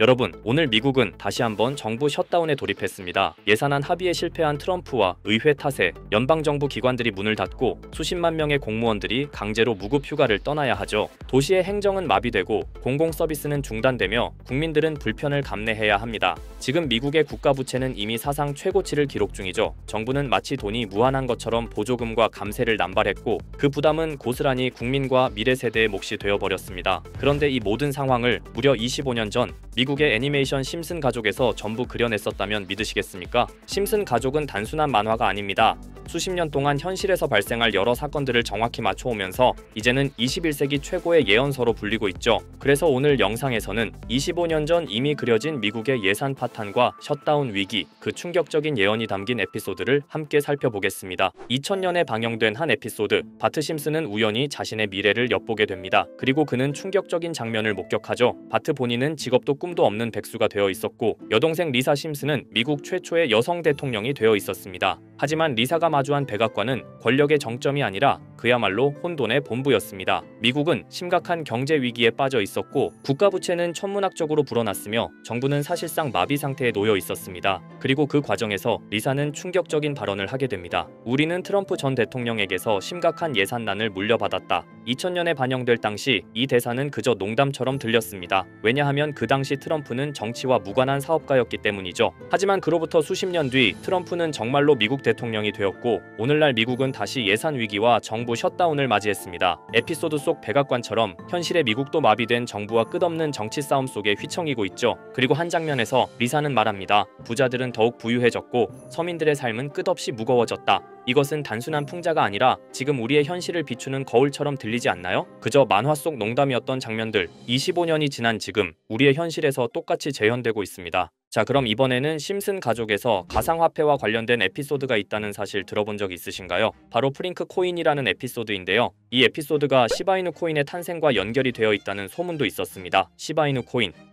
여러분, 오늘 미국은 다시 한번 정부 셧다운에 돌입했습니다. 예산안 합의에 실패한 트럼프와 의회 탓에 연방정부 기관들이 문을 닫고 수십만 명의 공무원들이 강제로 무급 휴가를 떠나야 하죠. 도시의 행정은 마비되고 공공서비스는 중단되며 국민들은 불편을 감내해야 합니다. 지금 미국의 국가부채는 이미 사상 최고치를 기록 중이죠. 정부는 마치 돈이 무한한 것처럼 보조금과 감세를 남발했고 그 부담은 고스란히 국민과 미래 세대의 몫이 되어버렸습니다. 그런데 이 모든 상황을 무려 25년 전 미국의 애니메이션 심슨 가족에서 전부 그려냈었다면 믿으시겠습니까? 심슨 가족은 단순한 만화가 아닙니다. 수십 년 동안 현실에서 발생할 여러 사건들을 정확히 맞춰오면서 이제는 21세기 최고의 예언서로 불리고 있죠. 그래서 오늘 영상에서는 25년 전 이미 그려진 미국의 예산 파탄과 셧다운 위기, 그 충격적인 예언이 담긴 에피소드를 함께 살펴보겠습니다. 2000년에 방영된 한 에피소드, 바트 심슨은 우연히 자신의 미래를 엿보게 됩니다. 그리고 그는 충격적인 장면을 목격하죠. 바트 본인은 직업도 꿈도 없는 백수가 되어 있었고 여동생 리사 심슨은 미국 최초의 여성 대통령이 되어 있었습니다. 하지만 리사가 마주한 백악관은 권력의 정점이 아니라 그야말로 혼돈의 본부였습니다. 미국은 심각한 경제 위기에 빠져 있었고 국가부채는 천문학적으로 불어났으며 정부는 사실상 마비 상태에 놓여 있었습니다. 그리고 그 과정에서 리사는 충격적인 발언을 하게 됩니다. 우리는 트럼프 전 대통령에게서 심각한 예산난을 물려받았다. 2000년에 반영될 당시 이 대사는 그저 농담처럼 들렸습니다. 왜냐하면 그 당시 트럼프는 정치와 무관한 사업가였기 때문이죠. 하지만 그로부터 수십 년 뒤 트럼프는 정말로 미국 대통령이 되었고 오늘날 미국은 다시 예산 위기와 정부 셧다운을 맞이했습니다. 에피소드 속 백악관처럼 현실의 미국도 마비된 정부와 끝없는 정치 싸움 속에 휘청이고 있죠. 그리고 한 장면에서 리사는 말합니다. 부자들은 더욱 부유해졌고 서민들의 삶은 끝없이 무거워졌다. 이것은 단순한 풍자가 아니라 지금 우리의 현실을 비추는 거울처럼 들리지 않나요? 그저 만화 속 농담이었던 장면들, 25년이 지난 지금 우리의 현실에서 똑같이 재현되고 있습니다. 자, 그럼 이번에는 심슨 가족에서 가상화폐와 관련된 에피소드가 있다는 사실 들어본 적 있으신가요? 바로 프링크 코인이라는 에피소드인데요. 이 에피소드가 시바이누 코인의 탄생과 연결이 되어 있다는 소문도 있었습니다. 시바이누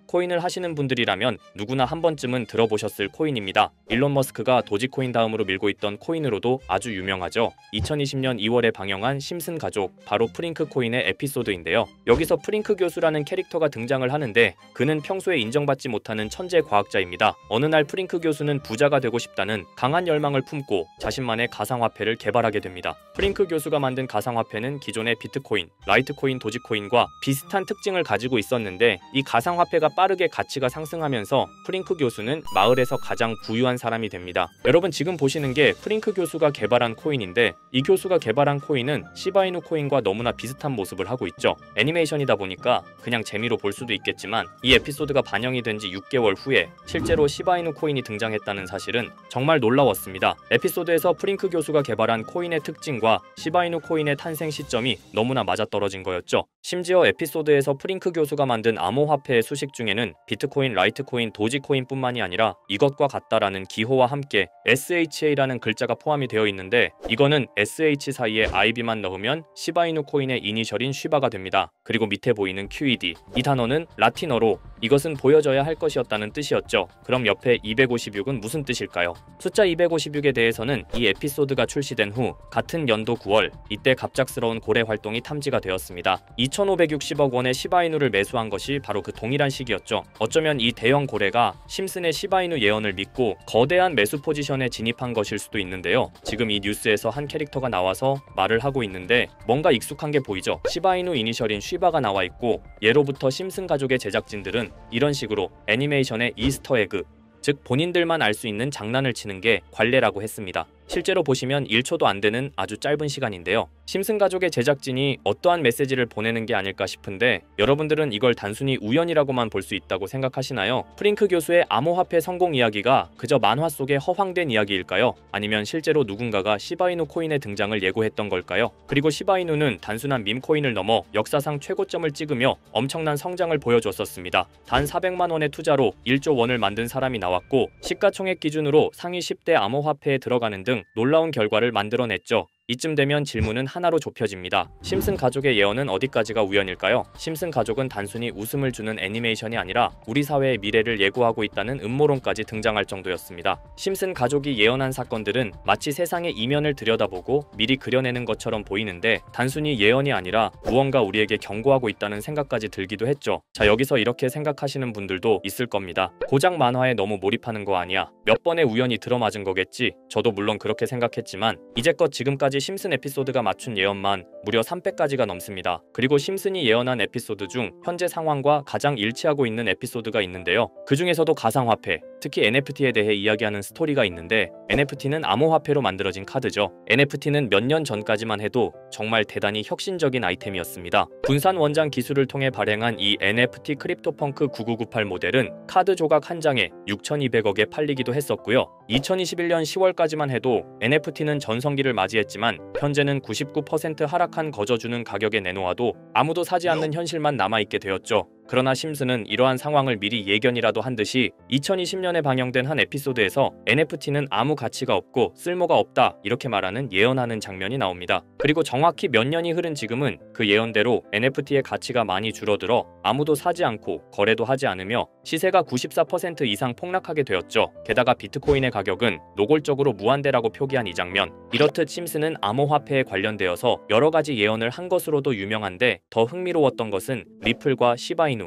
코인을 하시는 분들이라면 누구나 한 번쯤은 들어보셨을 코인입니다. 일론 머스크가 도지코인 다음으로 밀고 있던 코인으로도 아주 유명하죠. 2020년 2월에 방영한 심슨 가족, 바로 프링크 코인의 에피소드인데요. 여기서 프링크 교수라는 캐릭터가 등장을 하는데 그는 평소에 인정받지 못하는 천재 과학자입니다. 어느 날 프링크 교수는 부자가 되고 싶다는 강한 열망을 품고 자신만의 가상화폐를 개발하게 됩니다. 프링크 교수가 만든 가상화폐는 기존의 비트코인, 라이트코인, 도지코인과 비슷한 특징을 가지고 있었는데 이 가상화폐가 빠르게 가치가 상승하면서 프링크 교수는 마을에서 가장 부유한 사람이 됩니다. 여러분, 지금 보시는 게 프링크 교수가 개발한 코인인데 이 교수가 개발한 코인은 시바이누 코인과 너무나 비슷한 모습을 하고 있죠. 애니메이션이다 보니까 그냥 재미로 볼 수도 있겠지만 이 에피소드가 반영이 된 지 6개월 후에 실제로 시바이누 코인이 등장했다는 사실은 정말 놀라웠습니다. 에피소드에서 프링크 교수가 개발한 코인의 특징과 시바이누 코인의 탄생 시점이 너무나 맞아떨어진 거였죠. 심지어 에피소드에서 프링크 교수가 만든 암호화폐의 수식 중에는 비트코인, 라이트코인, 도지코인뿐만이 아니라 이것과 같다라는 기호와 함께 SHA라는 글자가 포함이 되어 있는데 이거는 SH 사이에 IB만 넣으면 시바이누 코인의 이니셜인 쉬바가 됩니다. 그리고 밑에 보이는 QED, 이 단어는 라틴어로 이것은 보여져야 할 것이었다는 뜻이었죠. 그럼 옆에 256은 무슨 뜻일까요? 숫자 256에 대해서는 이 에피소드가 출시된 후 같은 연도 9월, 이때 갑작스러운 고래 활동이 탐지가 되었습니다. 2560억 원의 시바이누를 매수한 것이 바로 그 동일한 시기였죠. 어쩌면 이 대형 고래가 심슨의 시바이누 예언을 믿고 거대한 매수 포지션에 진입한 것일 수도 있는데요. 지금 이 뉴스에서 한 캐릭터가 나와서 말을 하고 있는데 뭔가 익숙한 게 보이죠. 시바이누 이니셜인 쉬바가 나와 있고 예로부터 심슨 가족의 제작진들은 이런 식으로 애니메이션의 이스터에그, 즉 본인들만 알 수 있는 장난을 치는 게 관례라고 했습니다. 실제로 보시면 1초도 안 되는 아주 짧은 시간인데요. 심슨 가족의 제작진이 어떠한 메시지를 보내는 게 아닐까 싶은데 여러분들은 이걸 단순히 우연이라고만 볼 수 있다고 생각하시나요? 프링크 교수의 암호화폐 성공 이야기가 그저 만화 속의 허황된 이야기일까요? 아니면 실제로 누군가가 시바이누 코인의 등장을 예고했던 걸까요? 그리고 시바이누는 단순한 밈코인을 넘어 역사상 최고점을 찍으며 엄청난 성장을 보여줬었습니다. 단 400만 원의 투자로 1조 원을 만든 사람이 나왔고 시가총액 기준으로 상위 10대 암호화폐에 들어가는 등 놀라운 결과를 만들어냈죠. 이쯤 되면 질문은 하나로 좁혀집니다. 심슨 가족의 예언은 어디까지가 우연일까요? 심슨 가족은 단순히 웃음을 주는 애니메이션이 아니라 우리 사회의 미래를 예고하고 있다는 음모론까지 등장할 정도였습니다. 심슨 가족이 예언한 사건들은 마치 세상의 이면을 들여다보고 미리 그려내는 것처럼 보이는데 단순히 예언이 아니라 무언가 우리에게 경고하고 있다는 생각까지 들기도 했죠. 자, 여기서 이렇게 생각하시는 분들도 있을 겁니다. 고작 만화에 너무 몰입하는 거 아니야? 몇 번의 우연이 들어맞은 거겠지? 저도 물론 그렇게 생각했지만 이제껏 지금까지 심슨 에피소드가 맞춘 예언만 무려 300가지가 넘습니다. 그리고 심슨이 예언한 에피소드 중 현재 상황과 가장 일치하고 있는 에피소드가 있는데요. 그 중에서도 가상화폐, 특히 NFT에 대해 이야기하는 스토리가 있는데 NFT는 암호화폐로 만들어진 카드죠. NFT는 몇 년 전까지만 해도 정말 대단히 혁신적인 아이템이었습니다. 분산 원장 기술을 통해 발행한 이 NFT 크립토펑크 9998 모델은 카드 조각 한 장에 6,200억에 팔리기도 했었고요. 2021년 10월까지만 해도 NFT는 전성기를 맞이했지만 현재는 99% 하락한 거저주는 가격에 내놓아도 아무도 사지 않는 현실만 남아있게 되었죠. 그러나 심슨은 이러한 상황을 미리 예견이라도 한 듯이 2020년에 방영된 한 에피소드에서 NFT는 아무 가치가 없고 쓸모가 없다 이렇게 말하는 예언하는 장면이 나옵니다. 그리고 정확히 몇 년이 흐른 지금은 그 예언대로 NFT의 가치가 많이 줄어들어 아무도 사지 않고 거래도 하지 않으며 시세가 94% 이상 폭락하게 되었죠. 게다가 비트코인의 가격은 노골적으로 무한대라고 표기한 이 장면, 이렇듯 심슨은 암호화폐에 관련되어서 여러 가지 예언을 한 것으로도 유명한데 더 흥미로웠던 것은 리플과 시바이누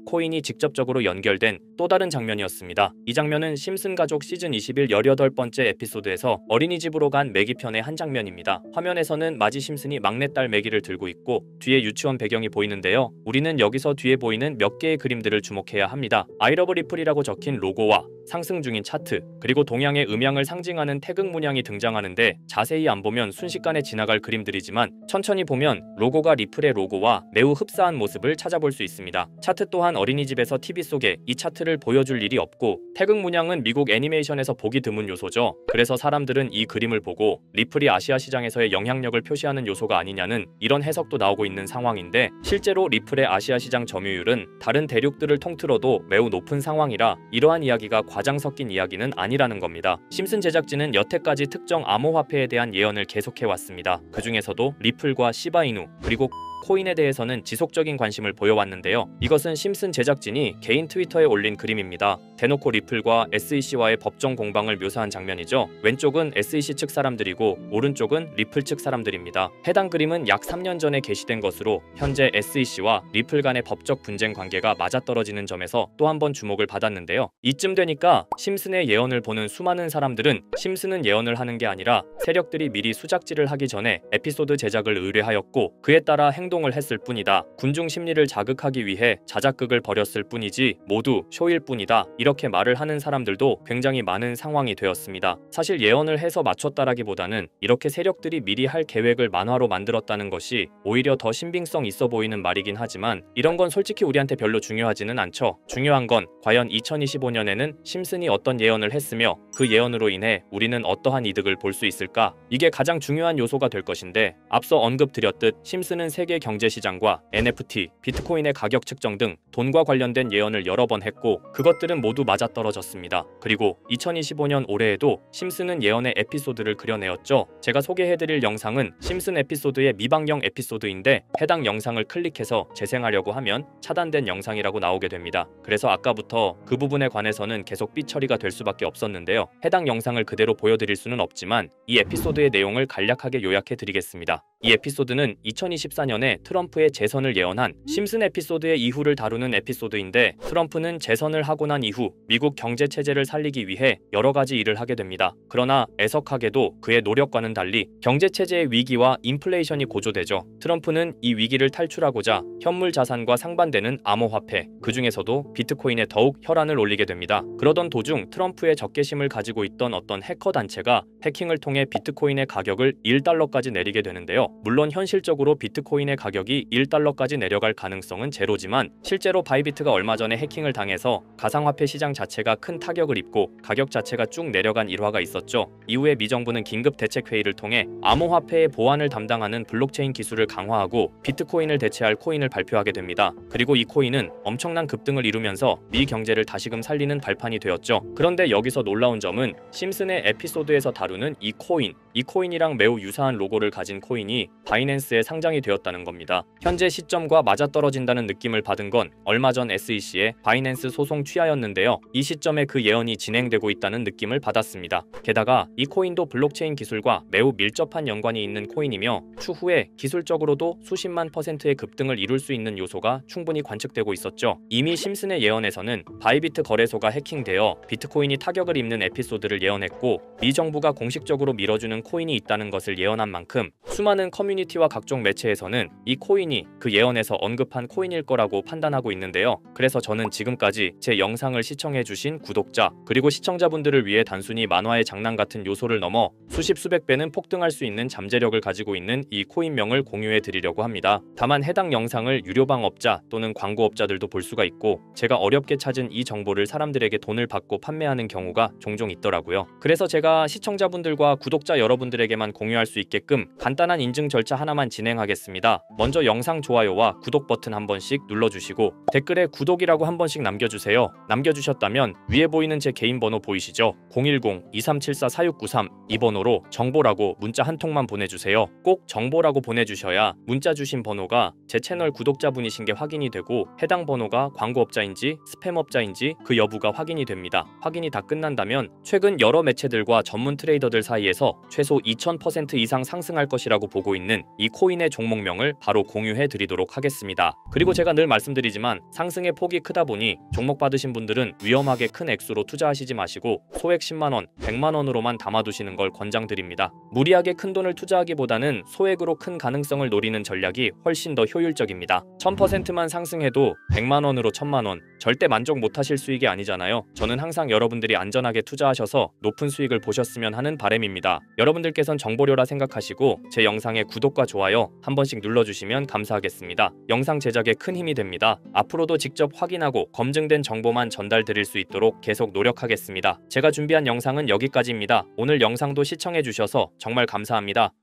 코인이 직접적으로 연결된 또 다른 장면이었습니다. 이 장면은 심슨 가족 시즌 21 18번째 에피소드에서 어린이집으로 간 매기 편의 한 장면입니다. 화면에서는 마지 심슨이 막내딸 매기를 들고 있고 뒤에 유치원 배경이 보이는데요. 우리는 여기서 뒤에 보이는 몇 개의 그림들을 주목해야 합니다. I love 리플이라고 적힌 로고와 상승 중인 차트, 그리고 동양의 음양을 상징하는 태극 문양이 등장하는데 자세히 안 보면 순식간에 지나갈 그림들이지만 천천히 보면 로고가 리플의 로고와 매우 흡사한 모습을 찾아볼 수 있습니다. 차트 또한 어린이집에서 TV 속에 이 차트를 보여줄 일이 없고 태극 문양은 미국 애니메이션에서 보기 드문 요소죠. 그래서 사람들은 이 그림을 보고 리플이 아시아 시장에서의 영향력을 표시하는 요소가 아니냐는 이런 해석도 나오고 있는 상황인데 실제로 리플의 아시아 시장 점유율은 다른 대륙들을 통틀어도 매우 높은 상황이라 이러한 이야기가 과장 섞인 이야기는 아니라는 겁니다. 심슨 제작진은 여태까지 특정 암호화폐에 대한 예언을 계속해왔습니다. 그 중에서도 리플과 시바이누 그리고 코인에 대해서는 지속적인 관심을 보여왔는데요. 이것은 심슨 제작진이 개인 트위터에 올린 그림입니다. 대놓고 리플과 SEC와의 법정 공방을 묘사한 장면이죠. 왼쪽은 SEC 측 사람들이고 오른쪽은 리플 측 사람들입니다. 해당 그림은 약 3년 전에 게시된 것으로 현재 SEC와 리플 간의 법적 분쟁 관계가 맞아떨어지는 점에서 또 한 번 주목을 받았는데요. 이쯤 되니까 심슨의 예언을 보는 수많은 사람들은 심슨은 예언을 하는 게 아니라 세력들이 미리 수작질을 하기 전에 에피소드 제작을 의뢰하였고 그에 따라 행동을 했을 뿐이다. 군중 심리를 자극하기 위해 자작극을 벌였을 뿐이지 모두 쇼일 뿐이다. 이렇게 말을 하는 사람들도 굉장히 많은 상황이 되었습니다. 사실 예언을 해서 맞췄다라기보다는 이렇게 세력들이 미리 할 계획을 만화로 만들었다는 것이 오히려 더 신빙성 있어 보이는 말이긴 하지만 이런 건 솔직히 우리한테 별로 중요하지는 않죠. 중요한 건 과연 2025년에는 심슨이 어떤 예언을 했으며 그 예언으로 인해 우리는 어떠한 이득을 볼 수 있을까? 이게 가장 중요한 요소가 될 것인데 앞서 언급드렸듯 심슨은 세계 경제시장과 NFT, 비트코인의 가격 측정 등 돈과 관련된 예언을 여러 번 했고 그것들은 모두 맞아떨어졌습니다. 그리고 2025년 올해에도 심슨은 예언의 에피소드를 그려내었죠. 제가 소개해드릴 영상은 심슨 에피소드의 미방영 에피소드인데 해당 영상을 클릭해서 재생하려고 하면 차단된 영상이라고 나오게 됩니다. 그래서 아까부터 그 부분에 관해서는 계속 삐처리가 될 수밖에 없었는데요. 해당 영상을 그대로 보여드릴 수는 없지만 이 에피소드의 내용을 간략하게 요약해드리겠습니다. 이 에피소드는 2024년에 트럼프의 재선을 예언한 심슨 에피소드의 이후를 다루는 에피소드인데 트럼프는 재선을 하고 난 이후 미국 경제 체제를 살리기 위해 여러 가지 일을 하게 됩니다. 그러나 애석하게도 그의 노력과는 달리 경제 체제의 위기와 인플레이션이 고조되죠. 트럼프는 이 위기를 탈출하고자 현물 자산과 상반되는 암호화폐, 그 중에서도 비트코인에 더욱 혈안을 올리게 됩니다. 그러던 도중 트럼프의 적개심을 가지고 있던 어떤 해커 단체가 해킹을 통해 비트코인의 가격을 1달러까지 내리게 되는데요. 물론 현실적으로 비트코인의 가격이 1달러까지 내려갈 가능성은 제로지만 실제로 바이비트가 얼마 전에 해킹을 당해서 가상화폐 시장 자체가 큰 타격을 입고 가격 자체가 쭉 내려간 일화가 있었죠. 이후에 미 정부는 긴급 대책회의를 통해 암호화폐의 보안을 담당하는 블록체인 기술을 강화하고 비트코인을 대체할 코인을 발표하게 됩니다. 그리고 이 코인은 엄청난 급등을 이루면서 미 경제를 다시금 살리는 발판이 되었죠. 그런데 여기서 놀라운 점은 심슨의 에피소드에서 다루는 이 코인, 이 코인이랑 매우 유사한 로고를 가진 코인이 바이낸스에 상장이 되었다는 겁니다. 현재 시점과 맞아떨어진다는 느낌을 받은 건 얼마 전 SEC의 바이낸스 소송 취하였는데요. 이 시점에 그 예언이 진행되고 있다는 느낌을 받았습니다. 게다가 이 코인도 블록체인 기술과 매우 밀접한 연관이 있는 코인이며 추후에 기술적으로도 수십만 %의 급등을 이룰 수 있는 요소가 충분히 관측되고 있었죠. 이미 심슨의 예언에서는 바이비트 거래소가 해킹되어 비트코인이 타격을 입는 에피소드를 예언했고 미 정부가 공식적으로 밀어주는 코인이 있다는 것을 예언한 만큼 수많은 커뮤니티와 각종 매체에서는 이 코인이 그 예언에서 언급한 코인일 거라고 판단하고 있는데요. 그래서 저는 지금까지 제 영상을 시청해주신 구독자 그리고 시청자분들을 위해 단순히 만화의 장난 같은 요소를 넘어 수십 수백 배는 폭등할 수 있는 잠재력을 가지고 있는 이 코인명을 공유해 드리려고 합니다. 다만 해당 영상을 유료방업자 또는 광고업자들도 볼 수가 있고 제가 어렵게 찾은 이 정보를 사람들에게 돈을 받고 판매하는 경우가 종종 있더라고요. 그래서 제가 시청자분들과 구독자 여러분들에게만 공유할 수 있게끔 간단한 인증 절차 하나만 진행하겠습니다. 먼저 영상 좋아요와 구독 버튼 한 번씩 눌러주시고 댓글에 구독이라고 한 번씩 남겨주세요. 남겨주셨다면 위에 보이는 제 개인 번호 보이시죠? 010-2374-4693 이 번호로 정보라고 문자 한 통만 보내주세요. 꼭 정보라고 보내주셔야 문자 주신 번호가 제 채널 구독자분이신 게 확인이 되고 해당 번호가 광고업자인지 스팸업자인지 그 여부가 확인이 됩니다. 확인이 다 끝난다면 최근 여러 매체들과 전문 트레이더들 사이에서 최소 2000% 이상 상승할 것이라고 보고 있는 이 코인의 종목명을 바로 공유해 드리도록 하겠습니다. 그리고 제가 늘 말씀드리지만 상승의 폭이 크다 보니 종목 받으신 분들은 위험하게 큰 액수로 투자하시지 마시고 소액 10만원, 100만원으로만 담아두시는 걸 권장드립니다. 무리하게 큰 돈을 투자하기보다는 소액으로 큰 가능성을 노리는 전략이 훨씬 더 효율적입니다. 1000%만 상승해도 100만원으로 1000만원 절대 만족 못하실 수익이 아니잖아요. 저는 항상 여러분들이 안전하게 투자하셔서 높은 수익을 보셨으면 하는 바람입니다. 여러분들께선 정보료라 생각하시고 제 영상에 구독과 좋아요 한 번씩 눌러주시면 감사하겠습니다. 영상 제작에 큰 힘이 됩니다. 앞으로도 직접 확인하고 검증된 정보만 전달드릴 수 있도록 계속 노력하겠습니다. 제가 준비한 영상은 여기까지입니다. 오늘 영상도 시청해주셔서 정말 감사합니다.